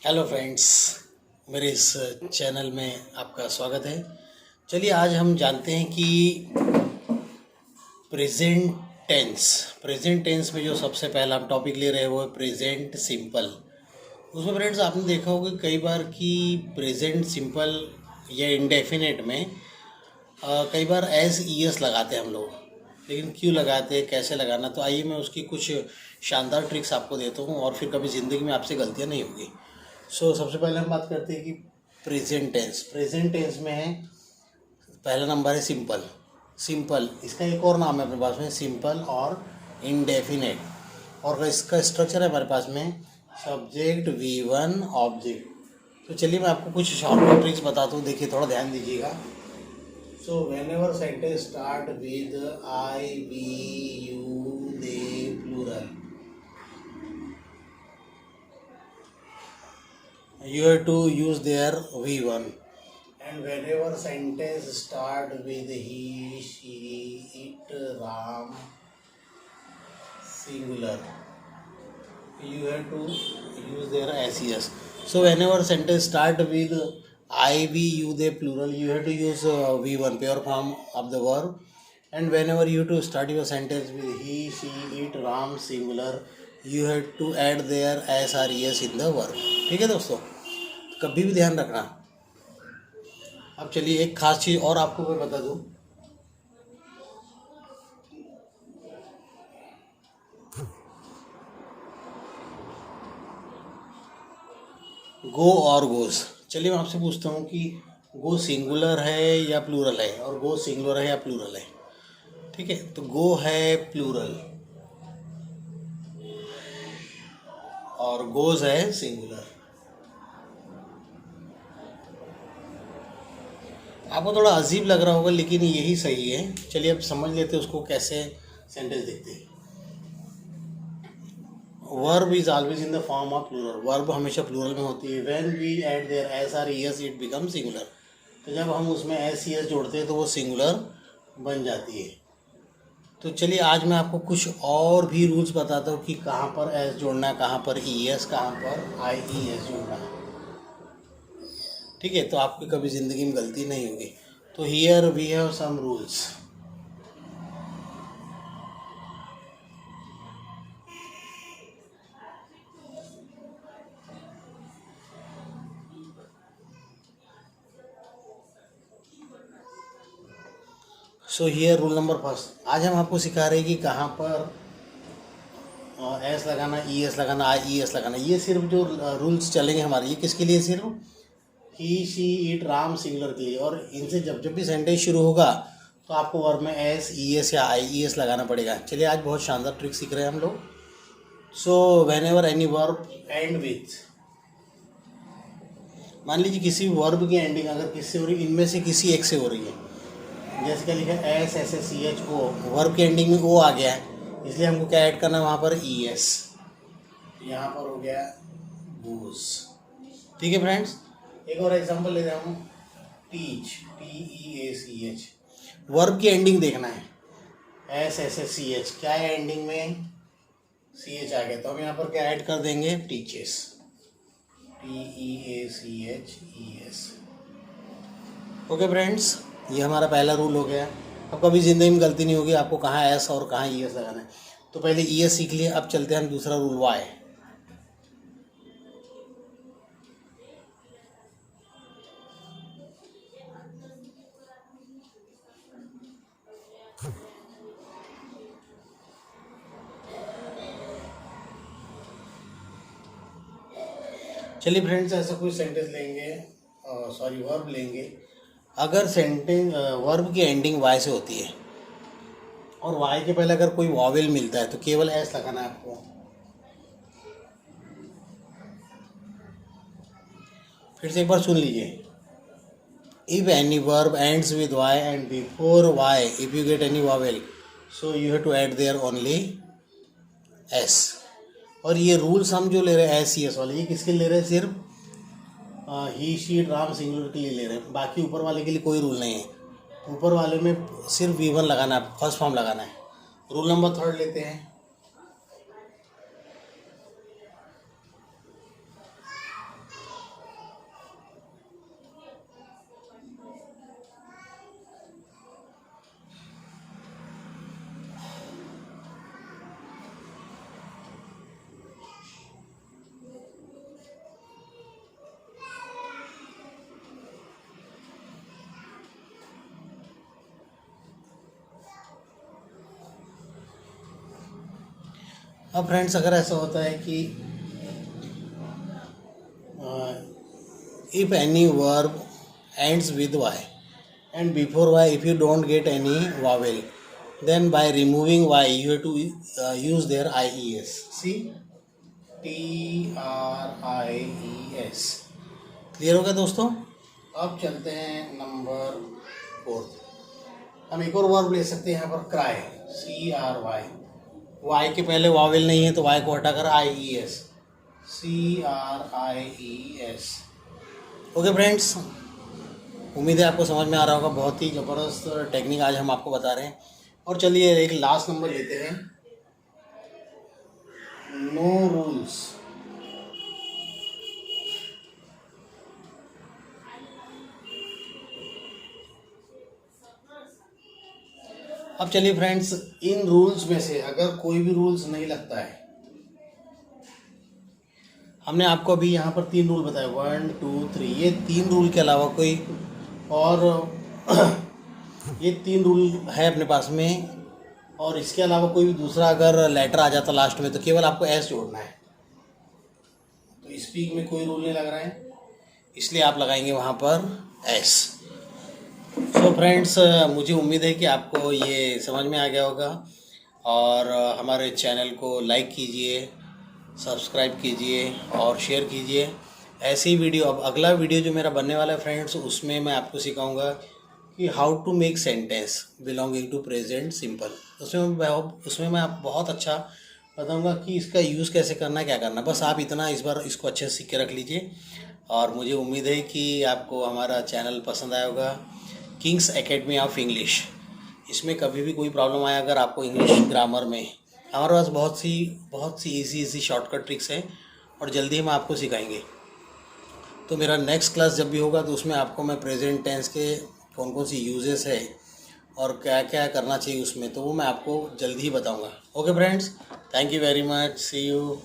Hello friends, मेरे इस channel में आपका स्वागत है। चलिए आज हम जानते हैं कि प्रेजेंट टेंस प्रेजेंट टेंस में जो सबसे पहला हम टॉपिक ले रहे हैं वो है प्रेजेंट सिंपल। उसमें फ्रेंड्स आपने देखा होगा कई बार कि प्रेजेंट सिंपल या इंडेफिनेट में कई बार एस ई एस लगाते हैं हम लोग। लेकिन क्यों लगाते हैं, कैसे लगाना, तो आइए मैं उसकी कुछ शानदार ट्रिक्स आपको देता हूँ और फिर कभी ज़िंदगी में आपसे गलतियाँ नहीं होगी। सबसे पहले हम बात करते हैं कि प्रेजेंट टेंस में है, पहला नंबर है सिंपल। सिंपल इसका एक और नाम है अपने पास में, सिंपल और इनडेफिनेट। और इसका स्ट्रक्चर है हमारे पास में सब्जेक्ट V1 ऑब्जेक्ट। तो चलिए मैं आपको कुछ शॉर्ट ट्रिक्स बताता हूँ, देखिए थोड़ा ध्यान दीजिएगा। When ever sentence start with I, we, you, they, plural, you have to use their V1. And whenever sentence start with he, she, it, Ram, singular, you have to use their SES. So whenever sentence start with I, we, you, they, plural, you have to use V1, pure form of the verb. And whenever you to start your sentence with he, she, it, Ram, singular, you have to add their S or ES in the verb. ठीक है दोस्तों, कभी भी ध्यान रखना। अब चलिए एक खास चीज़ और आपको मैं बता दूं। गो और गोस। चलिए मैं आपसे पूछता हूँ कि गो सिंगुलर है या प्लूरल है, और गो सिंगुलर है या प्लूरल है। ठीक है, तो गो है प्लूरल और गोज है सिंगुलर। आपको थोड़ा अजीब लग रहा होगा लेकिन यही सही है। चलिए अब समझ लेते हैं उसको कैसे सेंटेंस देखते हैं। Verb is always in the form of plural. Verb हमेशा प्लूरल में होती है। When we add their S or ES it become singular. तो जब हम उसमें एस ई एस जोड़ते हैं तो वो सिंगुलर बन जाती है। तो चलिए आज मैं आपको कुछ और भी रूल्स बताता हूँ कि कहाँ पर एस जोड़ना है, कहाँ पर ई एस, कहाँ पर आई ई एस जोड़ना है। ठीक है, तो आपकी कभी ज़िंदगी में गलती नहीं होगी। तो here we have some rules. Here rule number first. आज हम आपको सिखा रहे हैं कि कहाँ पर एस लगाना, ई एस लगाना, आई ई एस लगाना। ये सिर्फ जो रूल्स चलेंगे हमारे, ये किसके लिए? सिर्फ ही, शी, इट, राम सिंगुलर के लिए। और इनसे जब जब भी सेंटेंस शुरू होगा तो आपको वर्ब में एस ई एस या आई ई एस लगाना पड़ेगा। चलिए आज बहुत शानदार ट्रिक सीख रहे हैं हम लोग। When ever any verb and with, मान लीजिए किसी वर्ब की एंडिंग अगर किससे हो रही है, इनमें से किसी एक से हो रही है, जैसे क्या लिखा है S S S E H O, verb की एंडिंग में ओ आ गया है, इसलिए हमको क्या ऐड करना है वहाँ पर ई एस। यहाँ पर हो गया गोज। ठीक है फ्रेंड्स, एक और एग्जांपल लेते हैं हम। Teach, T E A C H, verb की एंडिंग देखना है S S S C H, क्या है एंडिंग में सी एच आ गया, तो हम यहाँ पर क्या ऐड कर देंगे? Teaches, T E A C H E S. Okay friends, ये हमारा पहला रूल हो गया। अब कभी ज़िंदगी में गलती नहीं होगी, आपको कहाँ एस और कहाँ ई एस लगाना है। तो पहले ई एस सीख लिए, अब चलते हैं हम दूसरा रूल, वाई। चलिए फ्रेंड्स, ऐसा कोई सेंटेंस लेंगे, वर्ब लेंगे। अगर सेंटेंस वर्ब की एंडिंग वाई से होती है और वाई के पहले अगर कोई वॉवेल मिलता है तो केवल एस लगाना है आपको। फिर से एक बार सुन लीजिए। If any verb ends with Y and before Y if you get any vowel, so you have to add their only S. और ये रूल्स हम जो ले रहे हैं एस सी एस वाले, ये किसके ले रहे हैं? सिर्फ ही, शी, राम सिंगुलर के लिए ले रहे हैं। बाकी ऊपर वाले के लिए कोई रूल नहीं है। ऊपर वाले में सिर्फ V1 लगाना है, फर्स्ट फॉर्म लगाना है। रूल नंबर थर्ड लेते हैं। अब फ्रेंड्स अगर ऐसा होता है कि if any verb ends with y and before y if you don't get any vowel, then by removing y you have to use their ies. See, TRIES. Clear हो गया दोस्तों? अब चलते हैं नंबर 4। हम एक और वर्ब ले सकते हैं यहाँ पर, क्राई, CRY। वाई के पहले वावेल नहीं है तो वाई को हटाकर IES, CRIES। ओके फ्रेंड्स, उम्मीद है आपको समझ में आ रहा होगा। बहुत ही ज़बरदस्त टेक्निक आज हम आपको बता रहे हैं। और चलिए एक लास्ट नंबर लेते हैं, नो रूल्स। अब चलिए फ्रेंड्स, इन रूल्स में से अगर कोई भी रूल्स नहीं लगता है, हमने आपको अभी यहाँ पर 3 रूल बताए, 1 2 3, ये 3 रूल के अलावा कोई और ये 3 रूल है अपने पास में, और इसके अलावा कोई भी दूसरा अगर लेटर आ जाता लास्ट में तो केवल आपको एस जोड़ना है। तो स्पीक में कोई रूल नहीं लग रहा है, इसलिए आप लगाएंगे वहाँ पर एस। सो फ्रेंड्स, मुझे उम्मीद है कि आपको ये समझ में आ गया होगा, और हमारे चैनल को लाइक कीजिए, सब्सक्राइब कीजिए और शेयर कीजिए। ऐसी वीडियो, अब अगला वीडियो जो मेरा बनने वाला है फ्रेंड्स, उसमें मैं आपको सिखाऊंगा कि how to make sentence belonging to present simple. उसमें मैं आप बहुत अच्छा बताऊंगा कि इसका यूज़ कैसे करना है, क्या करना है। बस आप इतना इस बार इसको अच्छे से सीख के रख लीजिए, और मुझे उम्मीद है कि आपको हमारा चैनल पसंद आया होगा, किंग्स एकेडमी ऑफ इंग्लिश। इसमें कभी भी कोई प्रॉब्लम आया अगर आपको इंग्लिश ग्रामर में, हमारे पास बहुत सी इजी शॉर्टकट ट्रिक्स हैं, और जल्दी हम आपको सिखाएंगे। तो मेरा नेक्स्ट क्लास जब भी होगा तो उसमें आपको मैं प्रेजेंट टेंस के कौन सी यूजेस है और क्या क्या करना चाहिए उसमें, तो वो मैं आपको जल्दी ही बताऊंगा। Okay friends, thank you very much, see you.